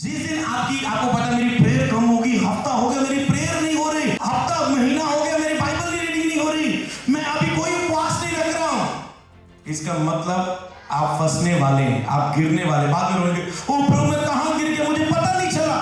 जिस दिन आपको पता मेरी प्रेयर कम होगी, हफ्ता हो गया मेरी प्रेयर नहीं हो रही, हफ्ता महीना हो गया मेरी बाइबल की रीडिंग नहीं हो रही, मैं अभी कोई उपवास नहीं रख रहा हूं, इसका मतलब आप फंसने वाले हैं, आप गिरने वाले। बाद में रोएंगे, ओ प्रभु मैं कहां गिर गया, मुझे पता नहीं चला।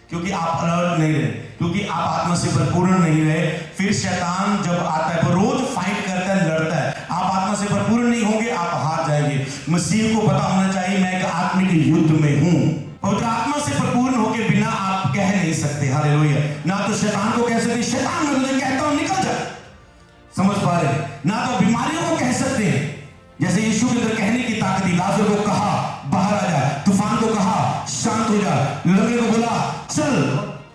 क्योंकि आप अलर्ट नहीं रहे, क्योंकि आप आत्मा से भरपूर नहीं रहे। फिर शैतान जब आता है वो रोज फाइट करता है, लड़ता है। आप आत्मा से भरपूर नहीं होंगे, आप हार जाएंगे। मसीह को पता होना चाहिए मैं एक आत्मिक युद्ध में हूं। पवित्र आत्मा से भरपूर होके बिना आप कह नहीं सकते हालेलुया। ना तो शैतान को कह सकते शैतान मैं तुझे कहता हूं निकल जा, समझ पा रहे, ना तो बीमारियों को कह सकते हैं जैसे यीशु के अंदर कहने की ताकत थी। लाजर को कहा बाहर आ जा, तूफान को कहा शांत हो जा, लंगड़े को बोला चल,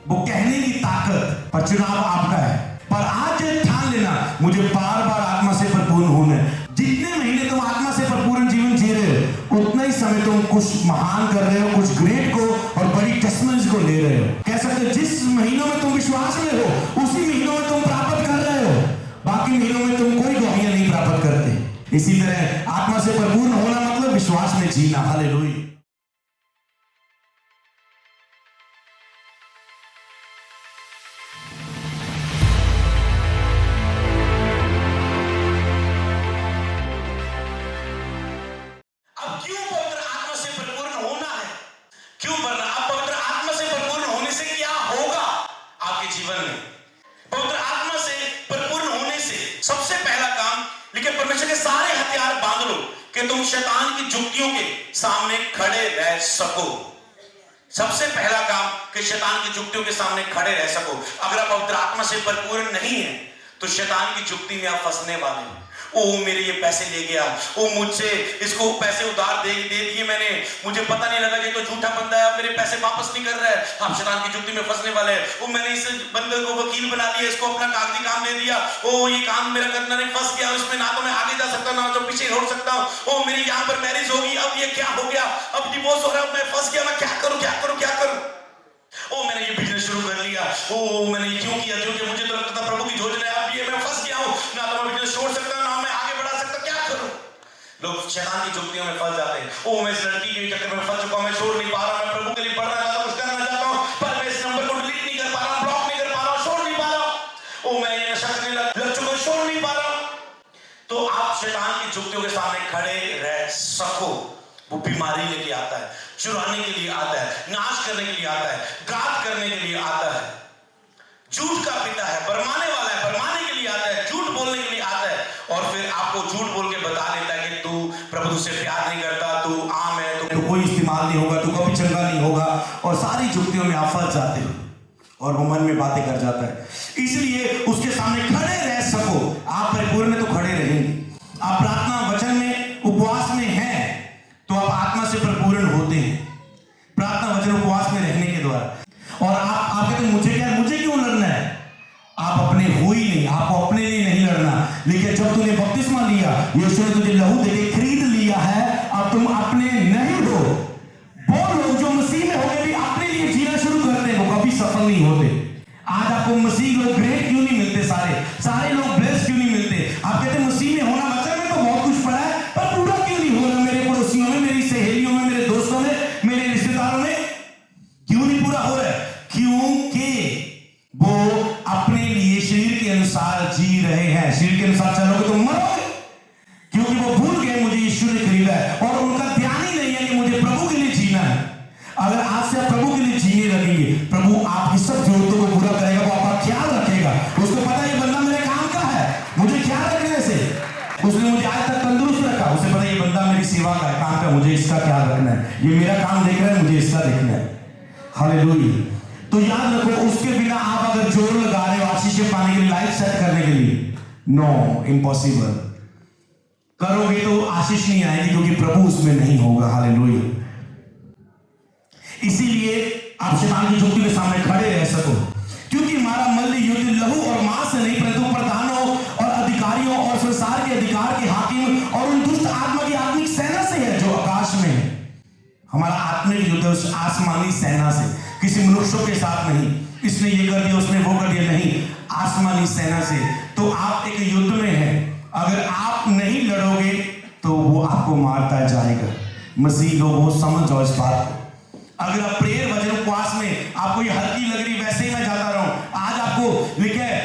वो कहने की ताकत। पर चुनाव आपका है। पर आज ठान लेना मुझे बार बार आत्मा से भरपूर होना है। जितने महीने तुम आत्मा से भरपूर जीवन जी रहे हो उतना ही समय तुम कुछ महान कर रहे हो, कुछ ग्रेट को और बड़ी टेस्टमेंट्स को ले रहे हो। कह सकते हो जिस महीनों में तुम विश्वास में हो उसी महीनों में तुम प्राप्त कर रहे हो, बाकी महीनों में तुम कोई गवाहियां नहीं प्राप्त करते। इसी तरह आत्मा से भरपूर होना मतलब विश्वास में जीना। हालेलुया। अब क्यों पवित्र आत्मा से भरपूर होना है, क्यों भरना? अब पवित्र आत्मा से भरपूर होने से क्या होगा आपके जीवन में? पवित्र आत्मा से भरपूर होने से सबसे पहला काम, लेकिन परमेश्वर के सारे हथियार बांध लो कि तुम शैतान की जुक्तियों के सामने खड़े रह सको। सबसे पहला काम कि शैतान की जुक्तियों के सामने खड़े रह सको। अगर आप पवित्र आत्मा से भरपूर नहीं है तो शैतान की जुक्ति में आप फंसने वाले हैं। ओ मेरे ये पैसे ले गया, ओ मुझसे इसको पैसे उधार दे दिए मैंने, मुझे पता नहीं लगा कि तो झूठा बंदा है, मेरे पैसे वापस नहीं कर रहा है। आप शैतान की जुक्ति में फंसने वाले हैं। ओ मैंने इस बंदे को वकील बना दिया, इसको अपना कागजी काम दे दिया, ओ ये काम मेरा करना नहीं, फंस गया उसमें, ना तो मैं आगे जा सकता ना तो पीछे हो सकता हूँ। ओ मेरी यहाँ पर मैरिज होगी, अब ये क्या हो गया, अब डिवोर्स हो रहा है, मैं फंस गया, मैं क्या करूँ क्या करूँ क्या करूँ। ओ मैंने ये बिजनेस शुरू कर लिया, ओ मैंने ये क्यों किया, क्योंकि मुझे तो लगता था प्रभु की योजना है, अब ये मैं फंस गया हूँ, ना तो मैं बिजनेस छोड़ सकता ना मैं आगे बढ़ा सकता, क्या करूं। लोग शैतान की जुक्तियों में फंस जाते हैं। ओ मैं इस लड़की के चक्कर में फंस चुका हूं, मैं छोड़ नहीं पा रहा, मैं प्रभु के लिए पढ़ना चाहता हूं, कुछ करना चाहता हूं, पर मैं इस नंबर को डिलीट नहीं कर पा रहा, ब्लॉक नहीं कर पा रहा, छोड़ नहीं पा रहा। ओ मैं ये नशा करने लग चुका, छोड़ नहीं पा रहा। तो आप शैतान की जुक्तियों के सामने खड़े रह सको। वो बीमारी लेके आता है, चुराने के लिए आता है, नाश करने के लिए आता है, घात करने के लिए आता है, झूठ का पिता है, भरमाने वाला है, भरमाने के लिए आता है, झूठ बोलने के लिए आता है, और फिर आपको झूठ बोल के बता देता है कि तू प्रभु से प्यार नहीं करता, तू आम है, तू कोई इस्तेमाल नहीं होगा, तू कभी चंगा नहीं होगा, और सारी जुक्तियों में आप फंस जाते हो और वो मन में बातें कर जाता है। इसलिए उसके सामने खड़े रह सको। आप परिपूर्ण में तो खड़े रहेंगे। आप प्रार्थना वचन में उपवास में हैं तो आप आत्मा से परिपूर्ण होते हैं, प्रार्थना वचन उपवास में रहने के द्वारा। और आप कहते मुझे क्यों लड़ना है? आप अपने हो ही नहीं, आपको अपने लिए नहीं लड़ना। लेकिन जब तूने बपतिस्मा लिया, यीशु ने तुझे लहू देके खरीद लिया है, अब तुम अपने नहीं हो। वो लोग जो मसीह में हो गए भी अपने लिए जीना शुरू करते हैं वो कभी सफल नहीं होते। आज आपको मसीह लोग ग्रेट क्यों नहीं मिलते, सारे लोग ब्लेस्ड क्यों नहीं मिलते? आप कहते मसीह में होना, वचन में तो बहुत कुछ पड़ा है, पर पूरा क्यों नहीं हो रहा? मेरे पड़ोसियों में, मेरी सहेलियों में, मेरे दोस्तों में, मेरे रिश्तेदारों में क्यों नहीं पूरा हो रहा है? क्योंकि वो अपने लिए शरीर के अनुसार जी रहे हैं। शरीर के अनुसार चलोगे तो मरोगे, क्योंकि वो भूल गए मुझे यीशु ने खरीदा है, और उनका ध्यान ही नहीं है कि मुझे प्रभु के लिए जीना है। अगर आज से आप प्रभु के लिए जीने लगेंगे, प्रभु आपकी सब जरूरतों को पूरा करेगा, वो आपका ख्याल रखेगा। उसको पता है ये बंदा मेरे काम का है, मुझे ख्याल रखने से। उसने मुझे आज तक तंदुरुस्त रखा, उसे पता है ये बंदा मेरी सेवा का है, काम का, मुझे इसका ख्याल रखना है, ये मेरा काम देख रहा है, मुझे इसका देखना है। हालेलुया। तो याद रखो, उसके बिना आप अगर जोर लगा रहे हो आशीष पाने के लिए, लाइफ सेट करने के लिए, नो, इम्पॉसिबल। करोगे तो आशीष नहीं आएगी, क्योंकि प्रभु उसमें नहीं होगा। हालेलुया। इसीलिए आप शैतान की जुक्ति के सामने खड़े रह सको, क्योंकि हमारा मल्ल युद्ध लहू और मांस से नहीं, परंतु प्रधानों और अधिकारियों और संसार के अधिकार के हाकिम और उन दुष्ट आत्मा की आत्मिक सेना से है जो आकाश में है। हमारा आत्मिक युद्ध उस आसमानी सेना से, किसी मनुष्यों के साथ नहीं, इसने ये कर दिया उसने वो कर दिया, नहीं, आसमानी सेना से। तो आप एक युद्ध में हैं। अगर आप नहीं लड़ोगे तो वो आपको मारता जाएगा। मसीह लोगों समझ जाओ इस बात को। अगर आप प्रेयर भजन उपवास में आपको ये हल्की लग रही, वैसे ही मैं जाता रहूं। आज आपको लिखा है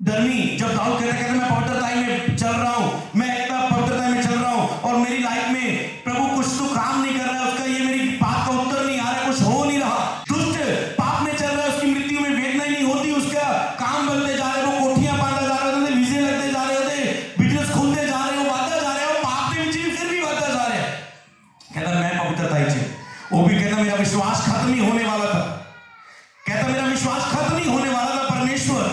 धर्मी, जब दाऊद कहते मैं पवित्रता में चल रहा हूं, मैं इतना पवित्रता में चल रहा हूं और मेरी लाइफ में प्रभु कुछ तो काम नहीं कर रहा है, उसका ये मेरी बात का उत्तर नहीं आ रहा, कुछ हो नहीं रहा, दुष्ट पाप में चल रहा है, उसकी मृत्यु में वेदना ही नहीं होती, उसका काम बनते जा रहे, वो कोठियां बांधा जा रहे होते, वीजे लगते जा रहे होते, बिजनेस खुलते जा रहे हो, बढ़ता जा रहे हो, पाप में फिर भी बढ़ता जा रहे हैं। कहता मैं पवित्रता ही चाहिए। वो भी कहता मेरा विश्वास खत्म ही होने वाला था, कहता मेरा विश्वास खत्म ही होने वाला था परमेश्वर,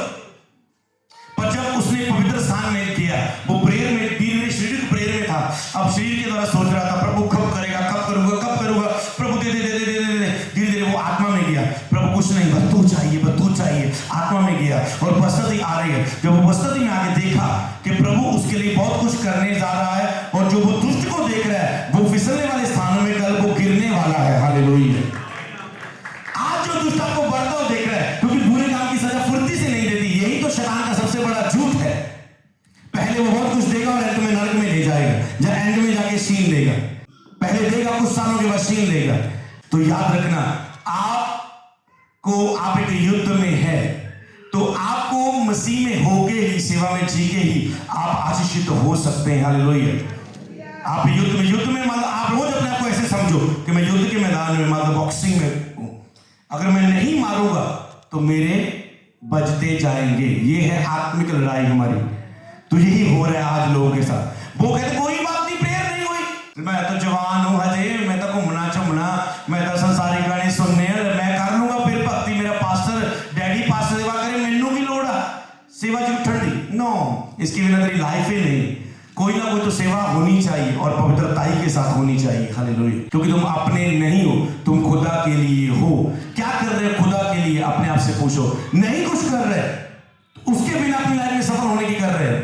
पर जब उसने पवित्र स्थान में किया, वो प्रेयर में, धीरे शरीर प्रेयर में था, अब शरीर के द्वारा सोच रहा था प्रभु कब करेगा, कब करूंगा, कब करूंगा, प्रभु दे दे दे दे दे दे, धीरे धीरे वो आत्मा में गया, प्रभु कुछ नहीं, बस तू चाहिए, आत्मा में गया और उपस्थिति आ रही है। जब उपस्थिति में आके देखा कि प्रभु उसके लिए बहुत कुछ करने जा रहा है और जो वो दुष्ट को देख रहा है वो फिसलने वाले स्थानों में कल वो गिरने वाला है। हालेलुया। आज जो दुष्ट आपको बढ़ता हुआ देख रहा है, क्योंकि बुरे काम की सजा फुर्ती से नहीं देती, यही तो शैतान का सबसे बड़ा झूठ है। पहले वो बहुत कुछ देगा और अंत में नरक में ले जाएगा, जब एंड में जाके छीन लेगा, पहले देगा कुछ सालों के बाद छीन लेगा। तो याद रखना, आप एक युद्ध में है, तो आपको मसीह में होके ही, सेवा में जी के ही आप आशीषित हो सकते हैं। हालेलुया। आप युद्ध में मतलब आप रोज अपने आप को ऐसे समझो कि मैं युद्ध के मैदान में, मतलब बॉक्सिंग में हूं, अगर मैं नहीं मारूंगा तो मेरे बजते जाएंगे। ये है आत्मिक लड़ाई हमारी। तो यही हो रहा है आज लोगों के साथ। वो कहते कोई बात नहीं, प्रेयर नहीं हुई, मैं तो जवान हूं हजे, मैं तो घूमना चुमना, मैं तो संसारिक गाने सुनने, मैं कर लूंगा फिर भक्ति, मेरा पास्टर डैडी पास्टर सेवा करे, मैनू की लोड़ आ सेवा जो ठंडी। नो, इसके बिना तेरी लाइफ ही नहीं। कोई ना कोई तो सेवा होनी चाहिए और पवित्रताई के साथ होनी चाहिए। हालेलुया। क्योंकि तुम अपने नहीं हो, तुम खुदा के लिए हो। क्या कर रहे हो खुदा के लिए? अपने आप से पूछो। नहीं कुछ कर रहे, उसके बिना अपनी लाइफ में सफल होने की कर रहे हैं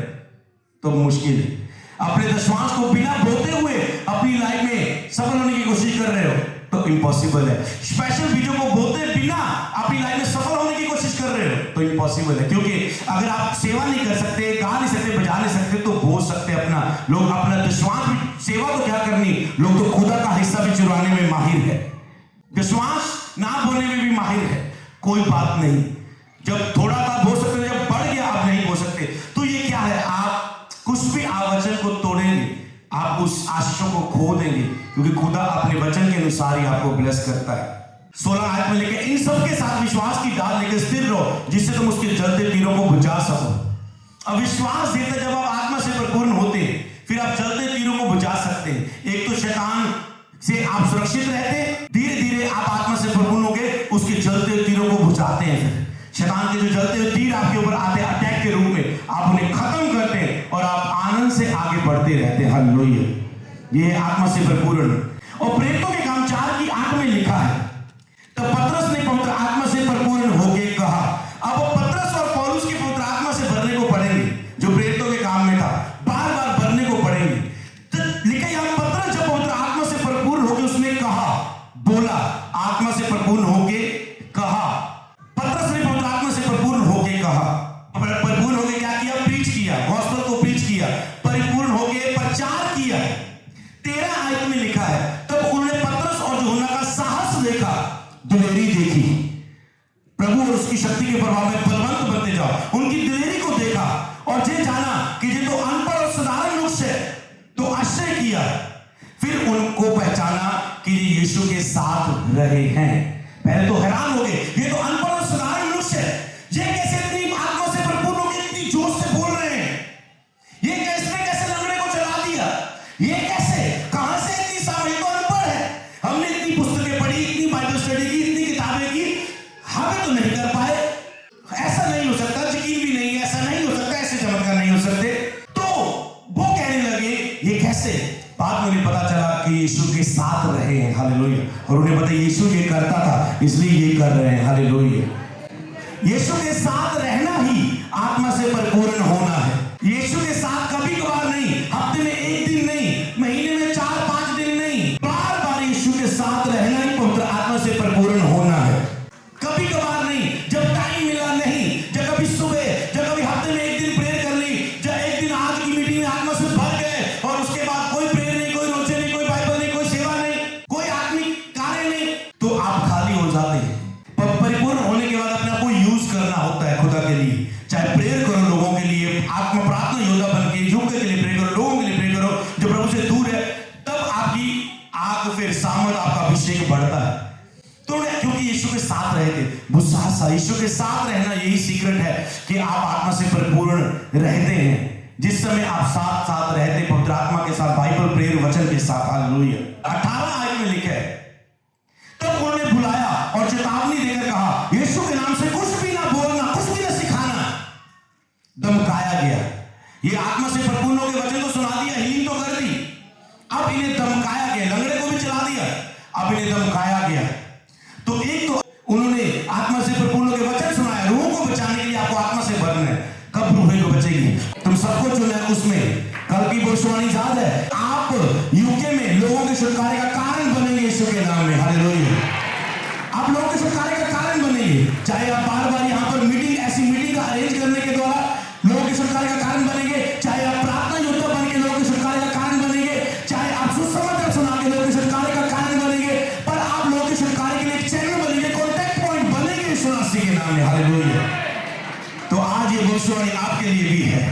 तो मुश्किल है। अपने दशमांश को बिना बोते हुए अपनी लाइफ में सफल होने की कोशिश कर रहे हो तो इम्पॉसिबल है। स्पेशल बीजों को बोते बिना अपनी लाइफ में सफल होने की कोशिश कर रहे हो तो इम्पॉसिबल है। क्योंकि अगर आप सेवा नहीं कर सकते, गा नहीं सकते, बजा नहीं सकते तो बोल सकते अपना। लोग अपना दशमांश, सेवा तो क्या करनी, लोग तो खुदा का हिस्सा भी चुराने में माहिर है, दशमांश ना बोलने में भी माहिर है। कोई बात नहीं, जब थोड़ा था बोल सकते, जब बढ़ गया आप नहीं बोल सकते। तो ये क्या है, आप कुछ भी वचन को तोड़ेंगे, आप उस आशीषों को खो देंगे, क्योंकि खुदा अपने वचन के अनुसार ही आपको ब्लेस करता है। 16 आयत में लेके इन सब के साथ विश्वास की डाल लेकर स्थिर रहो, जिससे तुम उसके जलते तीरों को बुझा सको। अब विश्वास देते जब आप आत्मा से भरपूर होते हैं, फिर आप जलते तीरों को बुझा सकते हैं। एक तो शैतान से आप सुरक्षित रहते, धीरे धीरे आप आत्मा से भरपूर होगे, उसके जलते तीरों को बुझाते हैं। फिर शैतान के जो जलते हुए तीर आपके ऊपर आते हैं अटैक के रूप में, आप उन्हें खत्म करते हैं और आप आनंद से आगे बढ़ते रहते हैं। हालेलुया। ये आत्मा से भरपूर। और प्रेरितों के काम 4:8 में लिखा है, तब पतरस ने पवित्र आत्मा से भरपूर होके कहा। अब पतरस और पौलुस के पवित्र आत्मा से भरने को पड़ेंगे, जो प्रेरितों के काम में था, बार बार भरने को पड़ेंगे। तो लिखा यहां पतरस जब पवित्र आत्मा से भरपूर होके उसने कहा, बोला, आत्मा से भरपूर होके कहा। पतरस ने पवित्र आत्मा से भरपूर होके कहा, परिपूर्ण होके क्या किया? प्रीच किया, गॉस्पेल को प्रीच किया, परिपूर्ण होके प्रचार किया। 13 आयत में लिखा है, तब उन्होंने पतरस और यूहन्ना का साहस देखा, दिलेरी देखी, प्रभु और उसकी शक्ति के प्रभाव में बलवंत बनते जाओ। उनकी दिलेरी को देखा और ये जाना कि ये तो अनपढ़ और साधारण लोग से तो आश्चर्य किया। फिर उनको पहचाना कि ये यीशु के साथ रहे हैं। पहले तो हैरान हो गए, ये तो अनपढ़ और साधारण लोग से, ये कैसे इतनी आत्मा से भरपूर हो गए, इतनी जोश से बोल रहे हैं, ये कैसे लंगड़े को चला दिया, ये कैसे, कहां से इतनी सामर्थ्य? तो अनपढ़ है, हमने इतनी पुस्तकें पढ़ी, इतनी बाइबल स्टडी की, इतनी किताबें की, हमें तो नहीं कर पाए। ऐसा नहीं हो सकता, यकीन भी नहीं, ऐसा नहीं हो सकता, ऐसे चमत्कार नहीं हो सकते। तो वो कहने लगे ये कैसे? बाद में उन्हें पता चला कि यीशु के साथ रहे हैं। हालेलुया। और उन्हें पता यीशु ये करता था, इसलिए ये कर रहे हैं। हालेलुया। यीशु के साथ रहना ही आत्मा से परिपूर्ण होना है। यीशु के साथ कभी कभार नहीं, हफ्ते में 1 दिन नहीं, महीने में 4-5 दिन नहीं, बार बार यीशु के साथ रहना ही पवित्र आत्मा से परिपूर्ण होना है। कभी कभार नहीं, जब टाइम मिला नहीं, जब कभी सुबह, जब कभी हफ्ते में 1 दिन प्रेयर कर ली, जब एक दिन आज की मीटिंग में आत्मा से भर गए और उसके बाद कोई प्रेयर नहीं, कोई रोजे नहीं, कोई बाइबल नहीं, कोई सेवा नहीं, कोई आत्मिक कार्य नहीं, होता है। तो क्योंकि यीशु के साथ रहे थे, वो साथ यीशु के साथ रहना, यही सीक्रेट है कि आप आत्मा से परिपूर्ण रहते हैं। जिस समय आप साथ साथ रहते पवित्र आत्मा के साथ, बाइबल प्रेयर वचन के साथ। हालेलुया। 18 आयत में लिखा है, तब उन्होंने बुलाया और चेतावनी देकर कहा, यीशु के नाम से कुछ भी ना बोलना, कुछ भी ना सिखाना। धमकाया गया। ये आत्मा से परिपूर्ण होकर वचन को सुना दिया, हीलिंग तो कर दी, अब इन्हें धमकाया गया। लंगड़े को भी चला दिया, अब इन्हें धमकाया गया। तो एक तो उन्होंने आत्मा से परिपूर्ण होकर वचन सुनाया। रूह को बचाने के लिए आपको आत्मा से भरना है। कब रूह को बचेगी? तुम सबको चुना है उसमें। कल की भविष्यवाणी याद है, आप यूके में लोगों के छुटकारे का कारण बनेंगे यीशु के नाम में। हालेलुया। आप लोगों के छुटकारे का कारण बनेंगे। चाहे आप बार बार यहाँ पर मीटिंग, ऐसी मीटिंग का अरेंज करने के द्वारा लोगों के छुटकारे का कारण बनेंगे, चाहे आप प्रार्थना योद्धा बन के लोगों के छुटकारे का कारण बनेंगे, चाहे आप सुसमाचार सुना के लोगों के छुटकारे का कारण बनेंगे, पर आप लोगों के छुटकारे के लिए एक चैनल बनेंगे, कॉन्टैक्ट पॉइंट बनेंगे यीशु मसीह के नाम में। हालेलुया। तो आज ये भविष्यवाणी आपके लिए भी है।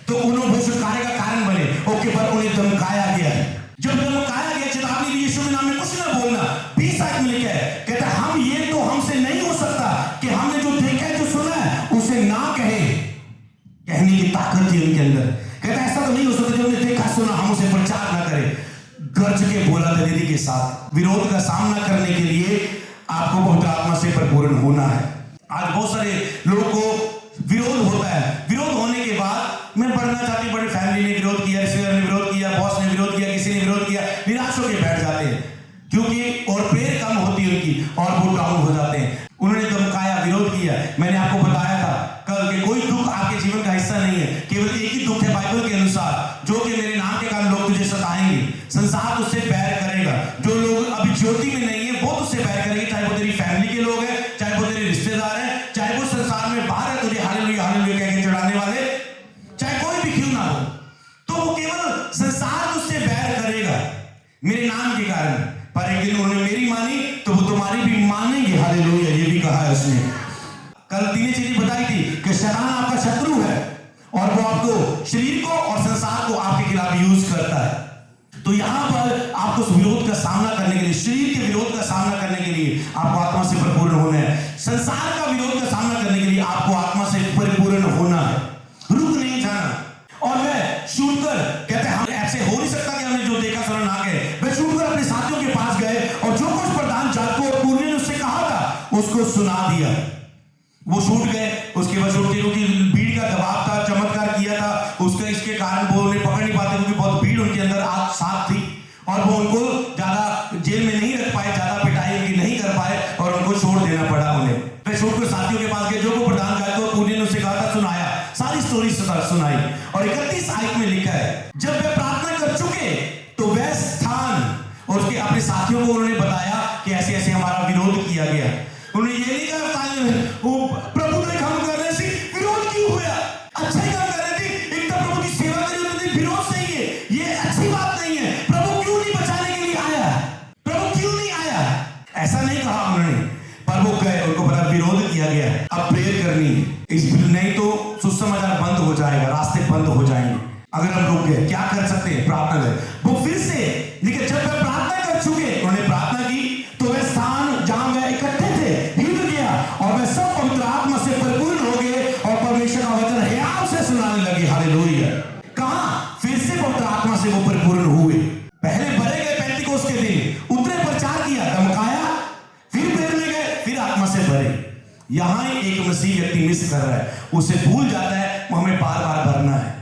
तो उन्होंने छुटकारे का कारण बने, ओके, पर उन्हें धमकाया गया। जब धमकाया गया, चेतावनी दी, यीशु के नाम में कुछ ना बोलना। 20 आयत में लिखा है, कहता है, हम ये तो हमसे नहीं हो सकता कि हमने जो देखा है, जो सुना है, उसे ना कहे। कहने की ताकत थी उनके अंदर। कहता है, ऐसा तो नहीं हो सकता जो हमने देखा सुना हम उसे प्रचार ना करें। गर्ज के बोला दलेरी के साथ। विरोध का सामना करने के लिए आपको पवित्र आत्मा से परिपूर्ण होना है। आज बहुत सारे लोगों को विरोध होता है। विरोध होने के बाद मैं बढ़ना चाहती, बड़ी फैमिली ने विरोध किया, रिश्तेदार ने विरोध किया, बॉस ने विरोध किया, किसी ने विरोध किया, निराश होकर बैठ जाते हैं, क्योंकि और प्रेयर कम होती है उनकी और वो डाउन हो जाते हैं। उन्होंने धमकाया, विरोध किया। मैंने आपको बताया था कल कि कोई दुख आपके जीवन का हिस्सा नहीं है, केवल एक ही दुख है बाइबल के अनुसार, जो कि मेरे नाम के कारण लोग तुझे सताएंगे। संसार तुझसे बैर करेगा। जो लोग अभी ज्योति में नहीं है वो तुझसे बैर करेंगे, चाहे वो तेरी फैमिली के लोग हैं, चाहे वो तेरे रिश्तेदार हैं, चाहे वो संसार में बाहर है तुझे हालेलुया हालेलुया कह के चढ़ाने वाले, चाहे कोई भी क्यों ना हो, तो वो केवल संसार तुझसे बैर करेगा मेरे नाम के कारण। पर एक दिन उन्होंने मेरी मानी तो वो तुम्हारी भी मानेंगे। हालेलुया। ये भी कहा है उसने। कल 3 चीजें बताई थी कि शैतान आपका शत्रु है और वो आपको, शरीर को और संसार को आपके खिलाफ यूज करता है। तो यहां पर आपको उस विरोध का सामना करने के लिए, शरीर के विरोध का सामना करने के लिए आपको आत्मा से परिपूर्ण होना है। संसार का विरोध का सामना करने के लिए आपको आत्मा से परिपूर्ण होना है। रुक नहीं जाना। और वह छूटकर, कहते हैं, हम ऐसे हो नहीं सकता कि हमने जो देखा सुना ना कहे। वह छूटकर अपने साथियों के पास गए और जो कुछ प्रधान जात को और पुरनियों ने उससे कहा था उसको सुना दिया। वो छूट गए। उसके बाद छूटते, क्योंकि भीड़ का दबाव था, चमत्कार किया था उसका, इसके कारण वो उन्हें पकड़ नहीं पाते, क्योंकि बहुत भीड़ उनके अंदर आज साथ थी और वो उनको ज्यादा जेल में नहीं रख पाए, ज्यादा पिटाई उनकी नहीं कर पाए और उनको छोड़ देना पड़ा उन्हें। वे छूटकर साथियों के पास गए, जो को प्रधान जात को पुरनियों ने उससे कहा था सुनाया, सारी स्टोरी सुनाई। और 31 आयत में लिखा है, जब वे प्रार्थना कर चुके तो वह स्थान और उसके अपने साथियों को उन्होंने बताया कि ऐसे ऐसे हमारा विरोध किया गया। उन्होंने ये नहीं कहा प्रभु ने काम कर रहे थे, विरोध क्यों हुआ? अच्छा ही काम कर रहे थे, एक तो प्रभु की सेवा कर रहे थे, विरोध सही है, ये अच्छी बात नहीं है। प्रभु क्यों नहीं बचाने के लिए आया? प्रभु क्यों नहीं आया? ऐसा नहीं कहा उन्होंने, पर वो गए, उनको पता विरोध किया गया। अब प्रेयर करनी इस, नहीं तो सुसमाचार बंद हो जाएगा, रास्ते बंद हो जाएंगे। अगर हम रुक गए, क्या कर सकते हैं? प्रार्थना करें। वो फिर से, लेकिन जब वे प्रार्थना कर चुके, उन्होंने प्रार्थना की, तो वह स्थान जहां वे इकट्ठे थे हिल गया और वे सब पवित्र आत्मा से परिपूर्ण हो गए और परमेश्वर का वचन हियाव से सुनाने लगे। हालेलुया। कहां? फिर से पवित्र आत्मा से वो परिपूर्ण हुए। पहले भरे गए पेंटिकोस्त के दिन, उतरे, प्रचार किया, धमकाया, फिर प्रेयर में गए, फिर आत्मा से भरे। यहां एक मसीह व्यक्ति मिस कर रहा है, उसे भूल जाता है हमें बार बार भरना है।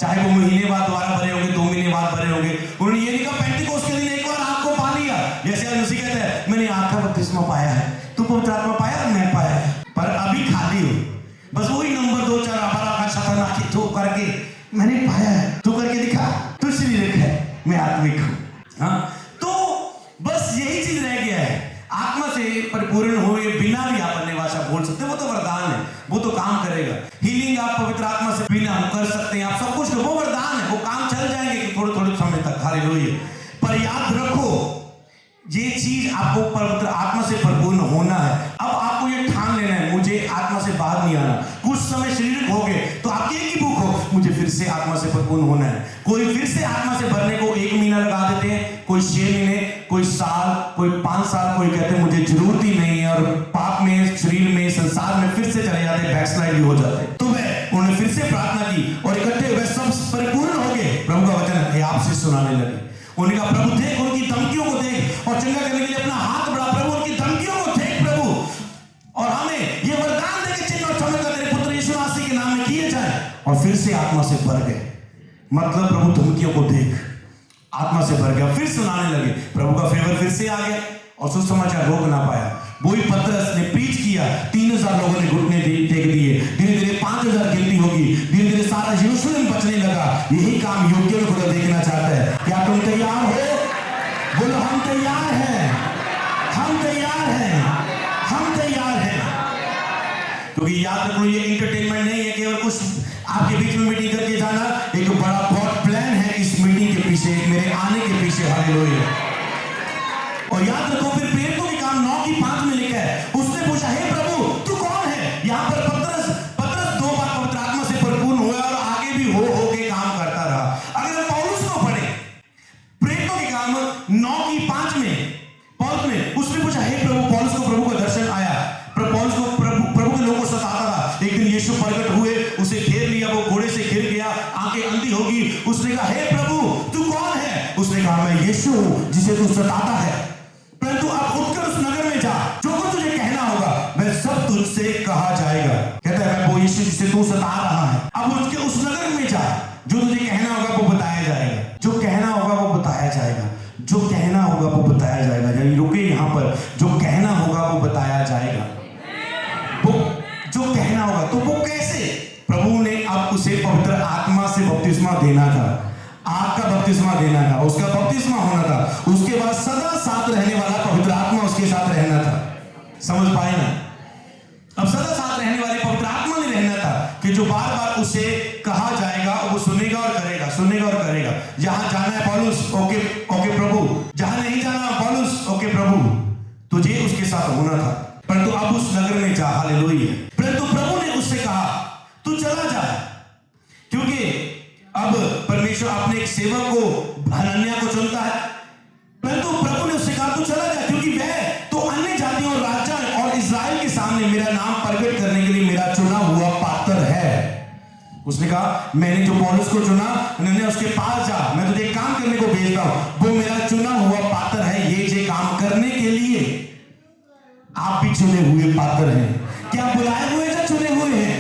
चाहे वो महीने बाद दोबारा भरे होंगे, 2 महीने बाद भरे होंगे। उन्होंने ये नहीं कहा पेंटिकोस्त के दिन एक बार आग को पा लिया, जैसे मसीह कहते हैं मैंने आग का बपतिस्मा पाया है, तू पवित्र आत्मा पाया, मैं पाया है, पर अभी खाली हो। बस वही नंबर 2 4 आबारा का शतन आके तो करके मैंने पाया है, तू करके दिखा, तू शरीरिक है, मैं आत्मिक हूं। हाँ, तो बस यही चीज रह गया है। आत्मा से परिपूर्ण हुए बिना भी आप अन्य भाषा बोल सकते हैं, वो तो वरदान है, वो तो काम करेगा। हीलिंग आप पवित्र आत्मा से बिना कर सकते हैं, आप सब कुछ, वो वरदान है, वो काम चल जाएंगे कि थोड़े थोड़े समय तक। हालेलुया। पर याद रखो, ये चीज आपको पवित्र आत्मा से परिपूर्ण होना है। अब आपको ये ठान लेना है, मुझे आत्मा से बाहर नहीं आना। कुछ समय शरीर हो गए तो आपकी एक ही भूख हो, मुझे फिर से आत्मा से परिपूर्ण होना है। कोई फिर से आत्मा से भरने को 1 महीना लगा देते हैं, कोई 6 महीने, कोई साल, कोई 5 साल कोई कहते मुझे जरूरत ही नहीं है और पाप में, शरीर में, संसार में फिर से चले जाते, बैकस्लाइड भी हो जाते। तो उन्होंने फिर से प्रार्थना की और इकट्ठे हुए सब परिपूर्ण हो गए, प्रभु का वचन आपसे सुनाने लगे। उन्होंने कहा प्रभु देख उनकी धमकियों को देख, और चंगा करने के लिए अपना हाथ बढ़ा, प्रभु उनकी धमकियों को देख प्रभु, और हमें ये वरदान दे कि चिन्ह और चमत्कार तेरे पुत्र यीशु मसीह के नाम में किए जाए। और फिर से आत्मा से भर गए, मतलब प्रभु धमकियों को देख आत्मा से भर गया, फिर सुनाने लगे। प्रभु का फेवर फिर से आ गया और सुसमाचार रोक ना पाया। वही पतरस ने प्रीच किया, 3000 लोगों ने घुटने टेक दिए, धीरे धीरे 5000 गिनती होगी, धीरे धीरे सारा यरूशलेम बचने लगा। यही काम योग्य में खुदा देखना चाहता है। क्या तुम तैयार हो? बोलो हम तैयार हैं, हम तैयार हैं, हम तैयार हैं। क्योंकि याद रखो ये एंटरटेनमेंट नहीं है, केवल कुछ आपके बीच में मीटिंग करके जाना, एक बड़ा बहुत प्लान है इस मीटिंग के पीछे, मेरे आने के पीछे। हालेलुया। और याद रखो फिर प्रेरितों के काम 9:5 में लिखा है, उसने पूछा हे प्रभु तू कौन है? यहाँ पर पतरस 2 बार पवित्र आत्मा से परिपूर्ण हुआ और आगे भी हो के काम करता रहा। अगर पौलुस को पढ़े प्रेरितों के काम 9:5 में, पौलुस ने उसने पूछा हे प्रभु, पौलुस को प्रभु का दर्शन आया, पौलुस को प्रभु के लोगों को सताता था। एक दिन यीशु प्रकट हुए, उसे घेर लिया, वो घोड़े से गिर गया, आंखें अंधी होगी। उसने कहा हे प्रभु तू कौन है? उसने कहा मैं यीशु हूं जिसे तू सताता है, परंतु अब उठकर उस नगर में जा, जो कुछ तुझे कहना होगा वह सब तुझसे कहा जाएगा। कहता है मैं वो यीशु जिसे तू सता रहा है, अब उसके उस नगर में जा, जो तुझे कहना होगा वो बताया जाएगा, जो कहना होगा वो बताया जाएगा, जो कहना होगा वो बताया जाएगा। यानी रुके यहाँ पर, जो कहना होगा वो बताया जाएगा। वो जो कहना होगा, तो वो कैसे? प्रभु ने अब उसे पवित्र आत्मा से बपतिस्मा देना था, आग का बपतिस्मा देना था, उसका बपतिस्मा होना था, उसके बाद सदा साथ रहने वाला पवित्र आत्मा उसके साथ रहना था। समझ पाए ना? अब सदा साथ रहने वाले पवित्र आत्मा ने रहना था कि जो बार बार उसे कहा जाएगा वो सुनेगा और करेगा, सुनेगा और करेगा। जहां जाना है पौलुस, ओके ओके प्रभु, जहां नहीं जाना पौलुस, ओके प्रभु, तुझे उसके साथ होना था, परंतु अब उस नगर में जा। हालेलुया। परंतु प्रभु ने उससे कहा तू चला जा, क्योंकि अब परमेश्वर अपने एक सेवक को हनन्याह को चुनता है। परंतु प्रभु ने उससे कहा तू चला जा, क्योंकि वह तो अन्य जातियों और राजा और इस्राएल के सामने मेरा नाम प्रकट करने के लिए मेरा चुना हुआ पात्र है। उसने कहा मैंने जो पौलुस को चुना, हनन्याह उसके पास जा, मैं तुझे काम करने को भेजता हूं, वो मेरा चुना हुआ पात्र है ये काम करने के लिए। आप भी चुने हुए पात्र हैं। क्या बुलाए हुए या चुने हुए हैं?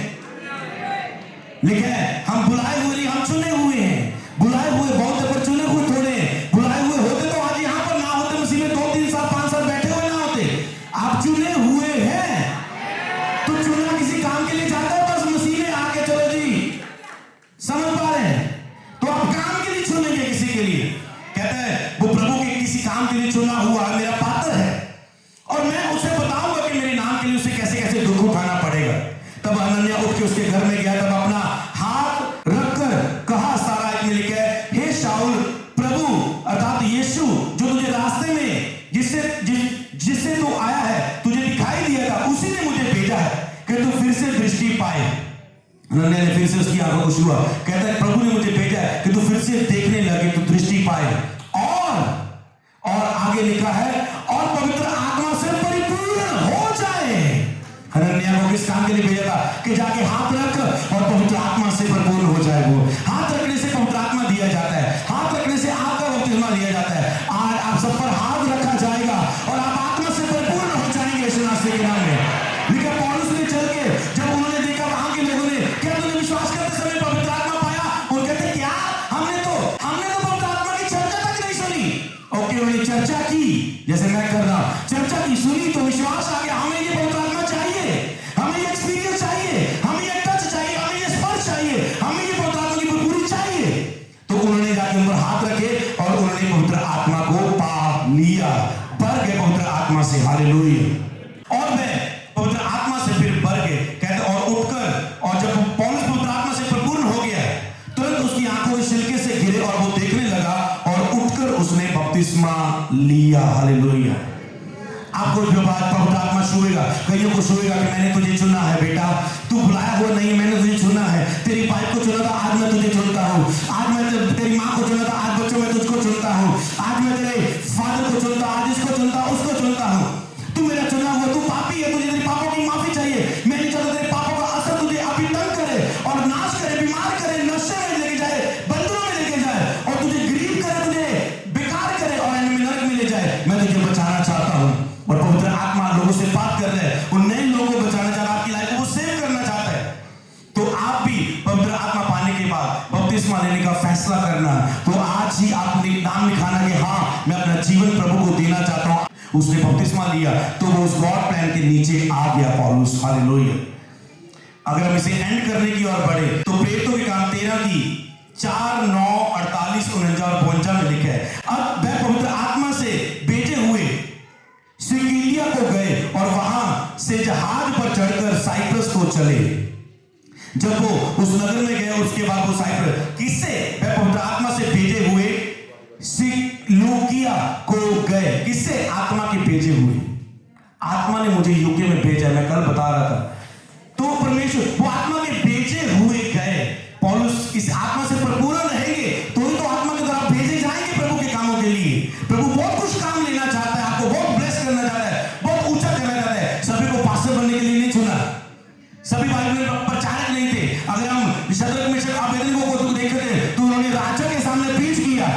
लिखा है हम बुलाए हुए नहीं, हम चुने हुए हैं। बुलाए हुए बहुत है पर चुने हुए थोड़े हैं। बुलाए हुए होते तो आज यहाँ पर ना होते, मसीह में 2, 3 साल 5 साल बैठे हुए ना होते। आप चुने हुए हैं। तो चुना किसी काम के लिए जाता है, बस मसीह में आके चलो जी, समझ पा रहे हैं? तो आप काम के लिए चुनेंगे किसी के लिए। कहता है वो प्रभु के किसी काम के लिए चुना हुआ मेरा पात्र है, और मैं उसे बताऊंगा कि मेरे नाम के लिए उसे कैसे कैसे दुख उठाना पड़ेगा। तब हनन्याह उठ के उसके घर में गया, तब अपना हाथ रखकर कहा, सारा में लिखा है हे शाऊल, प्रभु अर्थात यीशु जो तुझे रास्ते में जिससे तू आया है तुझे दिखाई दिया था, उसी ने मुझे भेजा है कि तू फिर से दृष्टि पाए। हनन्याह ने फिर से उसकी आंखों को छुआ, कहता है प्रभु ने मुझे भेजा है कि तू फिर से देखने लगे, तू दृष्टि पाए। और आगे लिखा है और पवित्र आत्मा से परिपूर्ण हो जाए। हनन्याह को किस काम के लिए भेजा था? कि जाके हाथ रख और पवित्र आत्मा से परिपूर्ण हो जाए। वो हाथ रखने से पवित्र आत्मा दिया जाता है, हाथ रखने से आग का बपतिस्मा दिया जाता है। आज आप सब पर हाथ रखा जाएगा और आप आत्मा से परिपूर्ण हो जाएंगे यीशु मसीह के नाम में। लेकिन पौलुस ने चल के जब उन्होंने देखा वहां के लोगों ने, क्या तुमने विश्वास करते समय पवित्र आत्मा पाया? और कहते क्या हमने तो पवित्र आत्मा की चर्चा तक नहीं सुनी। ओके उन्होंने चर्चा की, जैसे मैं कर रहा हूं, चर्चा की, सुनी तो विश्वास आ गया, हमें ये पवित्र आत्मा चाहिए, हमें ये एक्सपीरियंस चाहिए, हमें ये टच चाहिए, हमें ये स्पर्श चाहिए, हमें ये पवित्र आत्मा की भरपूरी चाहिए। तो उन्होंने जाके उन पर हाथ रखे और उन्होंने पवित्र आत्मा को पा लिया, भर गए पवित्र आत्मा से। हालेलुया। और वे पवित्र आत्मा से फिर भर गए। कहते और उठकर, और जब पौलुस पवित्र आत्मा से परिपूर्ण हो गया, तुरंत उसकी आंखों के छिलके से गिरे और वो देखने लगा, और उठकर उसने बपतिस्मा लिया। हालेलुया। आपको जो बात पवित्र आत्मा छुएगा, कईयों को छुएगा कि मैंने तुझे चुना है बेटा, तू बुलाया हुआ नहीं, मैंने तुझे चुना है। तेरी वाइफ को चुना था, आज मैं तुझे चुनता हूँ। आज मैं तेरी माँ को चुना था, आज बच्चों में तुझको चुनता हूँ। आज मैं तेरे फादर को चुनता हूँ, आज इसको इसको चुनता हूं, उसको चुनता हूं। तू मेरा चुना हुआ, तू पापी है, तुझे तेरे पापों की माफी चाहिए। मैं नहीं चाहता तेरे पापों का असर तुझे अभी तंग करे और नाश करे, बीमार करे, नशे में लेके जाए, बंधनों में लेके जाए और तुझे गरीब करे, तुझे बेकार करे और एंड में नरक में ले जाए। मैं तुझे बचाना चाहता हूं। और पवित्र आत्मा लोगों से बात कर रहे हैं, उन नए लोगों को बचाना चाह रहा है, आपकी लाइफ को सेव करना चाहता है। तो आप भी पवित्र आत्मा पाने के बाद बपतिस्मा लेने का फैसला करना, तो आज ही आप नाम लिखाना कि हाँ, मैं अपना जीवन प्रभु को देना चाहता हूं। उसने बपतिस्मा लिया तो वो उस गॉड प्लान के नीचे आ गया पौलुस। हालेलुया। अगर हम इसे एंड करने की ओर बढ़े तो प्रेरितों के काम 13 की 4, 9, 48, 49 और 52 में लिखा है, अब वह पवित्र आत्मा से भेजे हुए सिकिलिया को गए और वहां से जहाज पर चढ़कर साइप्रस को चले। जब वो उस नगर में गए उसके बाद वो साइप्रस, किससे? वह पवित्र आत्मा से भेजे हुए सिलूकिया को गए। किससे? आत्मा के भेजे हुए। आत्मा ने मुझे यूके में भेजा, मैं कल बता रहा था। तो परमेश्वर वो आत्मा के भेजे हुए गए। पौलुस इस आत्मा से परिपूर्ण रहेंगे तो ही तो आत्मा के द्वारा भेजे जाएंगे प्रभु के कामों के लिए। प्रभु बहुत कुछ काम लेना चाहता है, आपको बहुत ब्लेस करना चाहता है, बहुत ऊंचा करना चाहता है। सभी को पास्टर बनने के लिए नहीं चुना, सभी बाइबल में प्रचारक नहीं थे। अगर हम शद्रक मेशक अबेदनगो को देखते थे तो उन्होंने राजा के सामने प्रीच किया,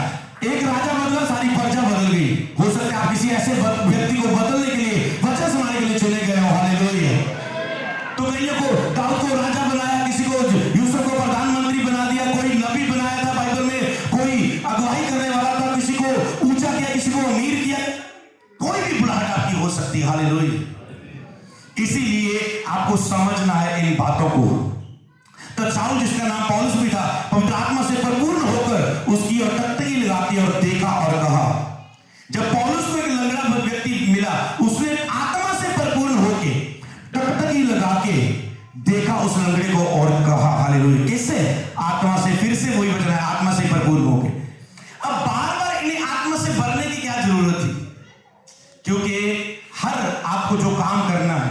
एक राजा बदला, सारी प्रजा बदल गई। हो सकता है आप किसी ऐसे व्यक्ति को बदलने के लिए, वचन सुनाने के लिए चुने गए हो। हालेलुया। तो कईयों को दाऊद को राजा बनाया, किसी को यूसुफ को प्रधानमंत्री बना दिया, कोई नबी बनाया था बाइबल में, कोई अगुवाई करने वाला था, किसी को ऊंचा किया, किसी को अमीर किया। कोई भी बुलाहट आपकी हो सकती है। हालेलुया। इसीलिए आपको समझना है इन बातों को। तो शाऊल, जिसका नाम पौलुस भी था, पवित्र आत्मा से परिपूर्ण होकर उसकी ओर टकटकी लगाती और देखा और कहा। जब पौलुस को एक लंगड़ा व्यक्ति मिला, उसने आत्मा से परिपूर्ण होकर टकटकी लगा के देखा उस लंगड़े को और कहा। हालेलुया। किससे? आत्मा से। फिर से वही वचन है, आत्मा से परिपूर्ण होके। अब बार बार इन्हें आत्मा से भरने की क्या जरूरत थी? क्योंकि हर आपको जो काम करना है,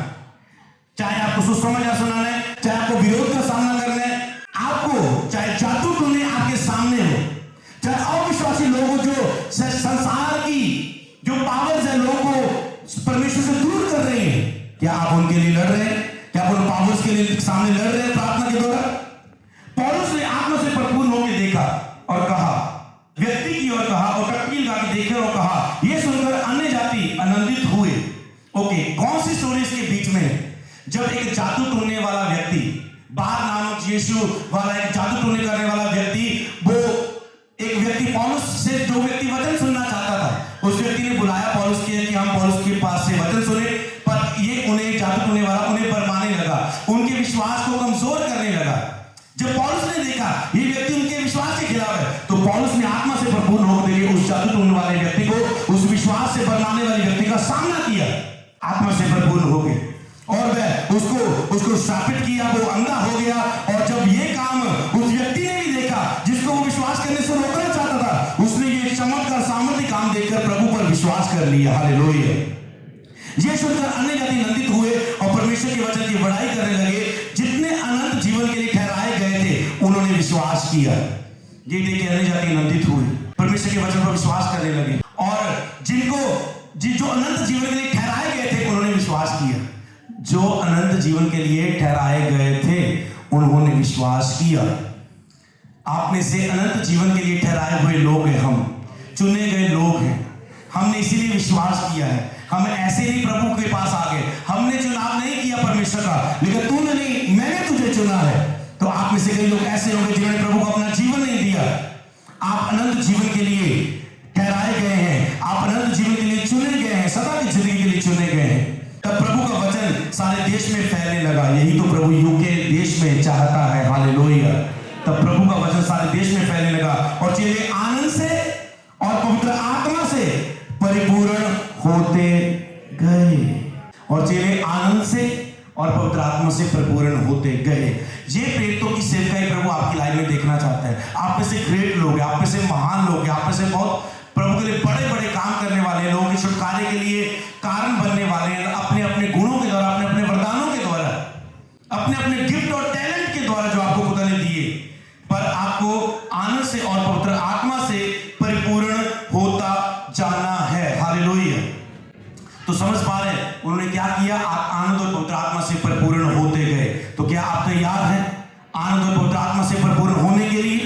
चाहे आपको सुसमाचार सुनाना है, चाहे आपको विरोध का सामना करना है, आपको चाहे जादू टोने आपके सामने हो, चाहे अविश्वासी लोगों जो संसार की जो पावर्स है लोगों को परमेश्वर से दूर कर रही है, क्या आप उनके लिए लड़ रहे हैं? क्या आप उन पावर्स के लिए सामने लड़ रहे हैं प्रार्थना के द्वारा? पौलुस ने आत्मा से परिपूर्ण होकर देखा और कहा, व्यक्ति की ओर कहा और टकटकी लगा के देखे और कहा। यह सुनकर अन्य जाति आनंदित हुए। ओके, कौन सी स्टोरी इसके बीच में? जब एक जादू टोने वाला व्यक्ति, बार नामक यीशु वाला एक जादू टोने करने वाला व्यक्ति, वो एक व्यक्ति पौलुस से, जो व्यक्ति वचन सुनना चाहता था, उस व्यक्ति ने बुलाया पौलुस के कि हम पौलुस के पास से वचन सुने। पर ये उन्हें जादू टोने वाला उन्हें बरमाने लगा, उनके विश्वास को कमजोर करने लगा। जब पौलुस ने देखा ये व्यक्ति उनके विश्वास के खिलाफ है, तो पौलुस ने आत्मा से परिपूर्ण होकर देखिए उस जादू टोने वाले व्यक्ति को, उस विश्वास से बरमाने वाले व्यक्ति का सामना किया आत्मा से परिपूर्ण होकर, और वह उसको श्रापित किया, वो अंधा हो गया। और जब ये काम उस व्यक्ति ने भी देखा जिसको वो विश्वास करने से रोकना चाहता था, उसने ये चमत्कार सामर्थ्य काम देखकर प्रभु पर विश्वास कर लिया। हालेलुया। ये सुनकर अन्य जाति आनंदित हुए और परमेश्वर के वचन की बड़ाई करने लगे। जितने अनंत जीवन के लिए ठहराए गए थे उन्होंने विश्वास किया। ये देखिए, अन्य जाति आनंदित हुए, परमेश्वर के वचन पर विश्वास करने लगे, और जो अनंत जीवन के लिए ठहराए गए थे उन्होंने विश्वास किया। जो अनंत जीवन के लिए ठहराए गए थे उन्होंने विश्वास किया। आप में से अनंत जीवन के लिए ठहराए हुए लोग हैं, हम चुने गए लोग हैं। हमने इसीलिए विश्वास किया है। हम ऐसे ही प्रभु के पास आ गए। हमने चुनाव नहीं किया परमेश्वर का, लेकिन तूने नहीं, मैंने तुझे चुना है। तो आप में से कई लोग ऐसे होंगे जिन्होंने प्रभु को अपना जीवन नहीं दिया। आप अनंत जीवन के लिए ठहराए गए हैं, आप अनंत जीवन के लिए चुने गए हैं, सदा की जिंदगी के लिए चुने गए हैं। तब प्रभु का वचन सारे देश में फैलने लगा। यही तो प्रभु यूके देश में चाहता है। हालेलुया। तब प्रभु का वचन सारे देश में फैलने लगा और चेले आनंद से और पवित्र आत्मा से परिपूर्ण होते गए। और चेले आनंद से और पवित्र आत्मा से परिपूर्ण होते गए। ये प्रेरितों की सेवकाई प्रभु आपकी लाइफ में देखना चाहता है। आप में से ग्रेट लोग हैं, आप में से महान लोग हैं, आप में से बहुत प्रभु के लिए बड़े बड़े काम करने वाले लोग, छुटकारे के लिए कारण बनने वाले हैं, अपने अपने गुणों के द्वारा, अपने अपने वरदानों के द्वारा, अपने अपने गिफ्ट और टैलेंट के द्वारा जो आपको खुदा ने दिए। पर आपको आनंद से और पवित्र आत्मा से परिपूर्ण होता जाना है। हालेलुया। समझ पा रहे हैं उन्होंने क्या किया? आनंद और पवित्र आत्मा से परिपूर्ण होते गए। तो क्या आप तैयार हैं आनंद और पवित्र आत्मा से परिपूर्ण होने के लिए?